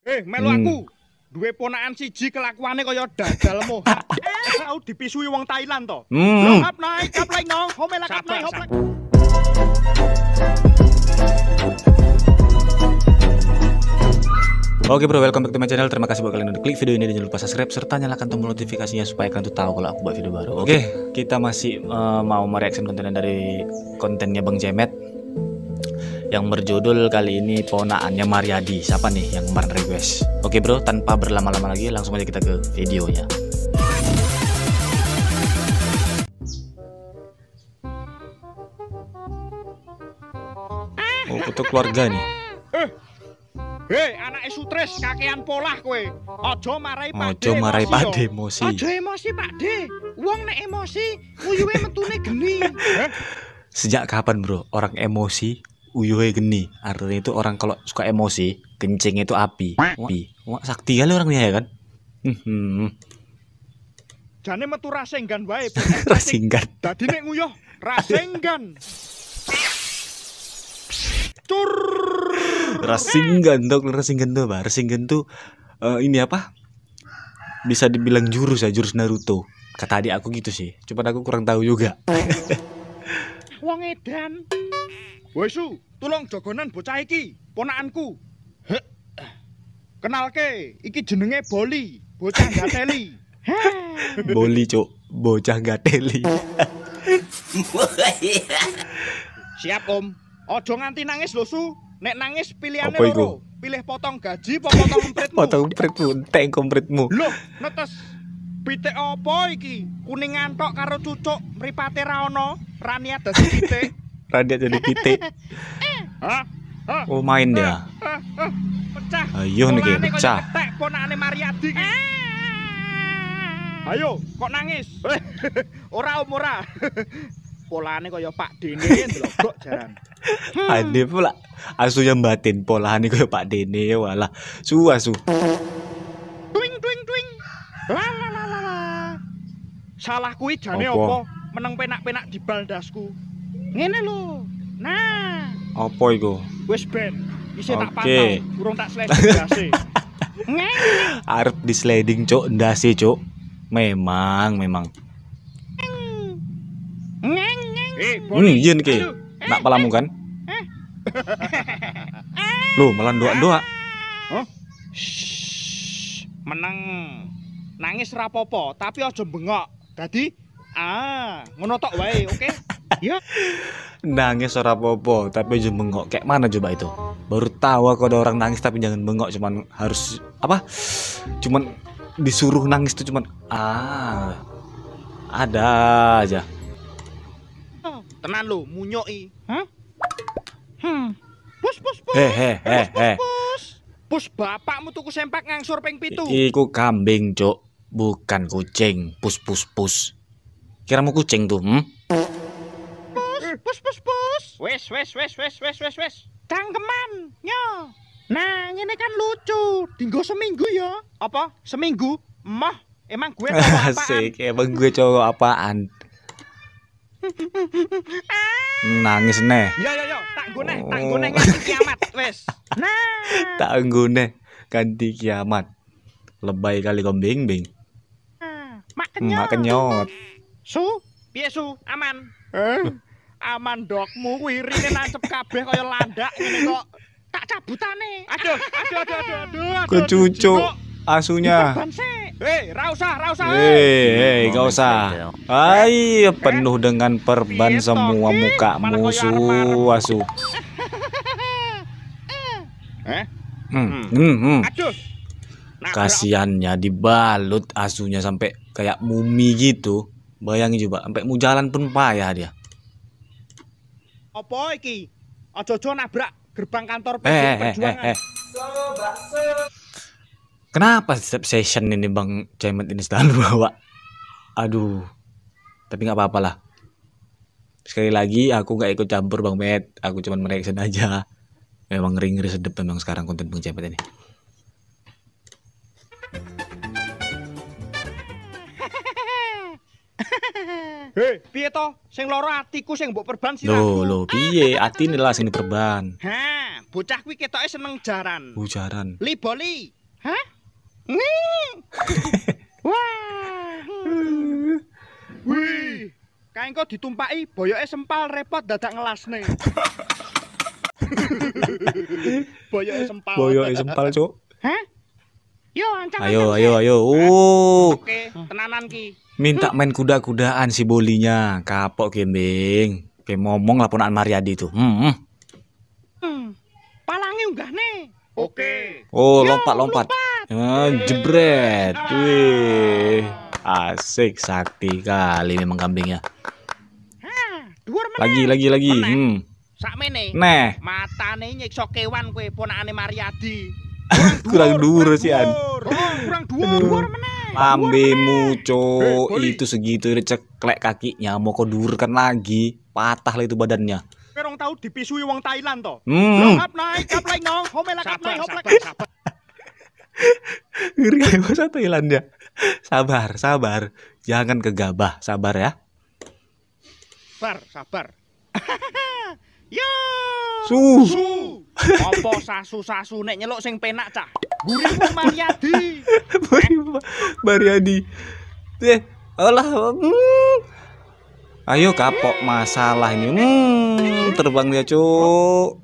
Melu aku. Duwe ponakan siji kelakuane kaya dadalmu. Aku dipisui wong Thailand to. Hop naik, hop like no. Hop like, hop like. Oke bro, welcome back to my channel. Terima kasih buat kalian udah klik video ini dan jangan lupa subscribe serta nyalakan tombol notifikasinya supaya kalian tuh tahu kalau aku buat video baru. Oke, kita masih mau mereaction konten dari kontennya Bang Jemet yang berjudul kali ini ponakannya Mariadi. Siapa nih yang kemarin request? Oke bro, tanpa berlama-lama lagi langsung aja kita ke videonya. Oh, foto keluarga nih. Hei, anak Sutres kakean polah kowe. Aja marai Pakde. Aja marai Pakde emosi. Aja emosi Pakde. Wong nek emosi, uyuhe metune geni. Sejak kapan bro orang emosi uyuhe geni? Artinya itu orang kalau suka emosi, kencing itu api. Wah, sakti kali orangnya ya kan? Jane metu rasenggan wae. Rasenggan. Dadi nek nguyuh rasenggan. Cur. Rasinggan tuh apa? Rasinggan tuh ini apa? Bisa dibilang jurus ya, jurus Naruto. Kata adik aku gitu sih. Cuma aku kurang tahu juga. Wong edan. Woi Su, tolong jogonan bocah iki, ponakanku. Kenalke, iki jenenge Boli, bocah gateli. Boli, Cuk, bocah gateli. Siap, Om. Ojo nganti nangis lho, Su. Nek nangis pilihannya loro. Pilih potong gaji apa potong empritmu? Potong empritmu, entek kompritmu. Loh, netes. Pitik apa iki? Kuningan tok karo cucuk, mripate ra ono, raniat dadi pitik. Raniat jadi pitik. Oh, main dia. Pecah. Ayo nih, pecah. Tek ponakane Mariadi iki. Ayo, kok nangis? Ora Om, ora. Polane kaya Pak Dene ndelok jaran. Ade pula asu yang batin polane kaya Pak Dene walah. Asu. Twing. Salah kuwi jane apa? Meneng penak-penak di baldasku. Ngene lho. Nah, apa iku? Wis ben. Isih tak pantau, urung tak sliding ndase. Ngene. Arep di sliding, Cuk, ndase, Cuk. Memang. Yen ki. Nak palamu kan? Loh, malah doa-doa. Meneng. Nangis rapopo, tapi aja bengok. Dadi, ngono tok wae, oke? Ya. Nangis ora apa-apa, tapi aja bengok. Kayak mana coba itu? Baru tahu aku ada orang nangis tapi jangan bengok, cuman harus apa? Cuman disuruh nangis tuh cuman ada aja. Tenan lu, munyoki. Hah? Pus. Pus bapakmu tuku sempak ngangsur ping 7. Iku kambing, Cuk, bukan kucing. Pus. Kiramu kucing tuh, Pus. Wes. Cangkeman, nyo. Nah, ini kan lucu. Tinggal seminggu ya. Apa? Seminggu? Emang gue cowok apaan? Asik, emang gue cowok apaan? Nangis neh. Yo, tak nggone nganti kiamat, wes. Nah, tak nggone ganti kiamat. Lebay kali kambing. Mak kenyot. Su, piye Su? Aman? Aman dokmu kuwi rine nancep kabeh kaya landak ngene kok. Tak cabutane. Aduh. Ku cucuk asunya. Ra usah. Gak usah. Ay, penuh dengan perban semua mukamu, asu. Aduh. Kasiannya dibalut asunya sampai kayak mumi gitu. Bayangin coba, sampai mau jalan pun payah dia. Apa iki? Aja-aja nabrak gerbang kantor Perjuangan. Kenapa setiap session ini Bang Jemet ini selalu bawa? Aduh. Tapi nggak apa-apa lah. Sekali lagi aku nggak ikut campur Bang Met. Aku cuma mereaction aja. Memang ngeri sedep memang sekarang konten Bang Jemet ini. Hei, piye to? Sing lara atiku sing mbok perban Lho, sirahku. piye? Atine lah sing diperban. Bocah kuwi ketoke seneng jaran. Jaran. Li Boli, Hah? Nih. Wah. Wih. Kae engko ditumpaki boyoke sempal repot dadak ngelasne. Boyoke sempal. Boyoke sempal, Cuk. Hah? Yo, ancang. Ayo. Oke, tenanan ki. Minta main kuda-kudaan si bolinya. Kapok gembing. Kayak ngomong lah ponaan Mariadi tuh. Palangi unggah nih. Oke. Oh, lompat. Jebret. Wih. Asik, sakti kali memang kambingnya. Dhuwur meneh. Lagi. Sakmene. Neh. Matane nyiksa kewan kowe ponakane Mariadi. Kurang dhuwur sih an. Kurang dhuwur meneh. Lambemu, Cuk. Boli. Itu segitu ceklek kakinya. Mau kau dhuwurkan lagi. Patah lah itu badannya. Kowe rong tau dipisui wong Thailand to. Kap naik nong, homela kap naik hoplek. Ngeri kayak bahasa Thailand ya. Sabar. Jangan gegabah. Sabar ya. Sabar. Yo. Su. Apa sasu nek nyeluk sing penak cah. Gurih wong Mariadi. Mariadi. Alah. Ayo kapok masalah ini. Terbang dia, Cuk.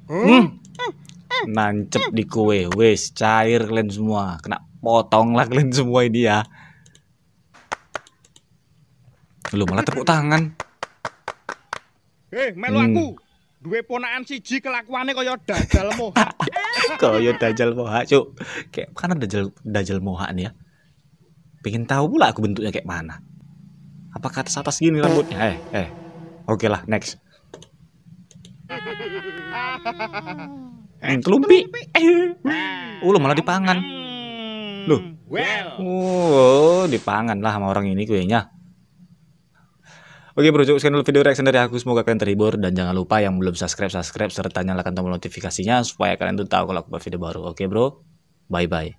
Nancep di kue. Wes cair kalian semua. Kena potong lah kalian semua ini ya. Lu malah tepuk tangan. Melu aku. Duwe ponakan siji kelakuane kaya dajal moha. Kaya dajal moha, Cuk. Kayak kan dajal moha nih ya. Pengen tahu pula aku bentuknya kayak mana. Apa ke atas gini rambutnya? Oke lah, next. Telumpi. Lu malah dipangan. Loh. Dipangan lah sama orang ini kuenya. Oke bro, cukup sekian dulu video reaction dari aku. Semoga kalian terhibur. Dan jangan lupa yang belum subscribe serta nyalakan tombol notifikasinya supaya kalian tuh tahu kalau aku buat video baru. Oke bro, bye-bye.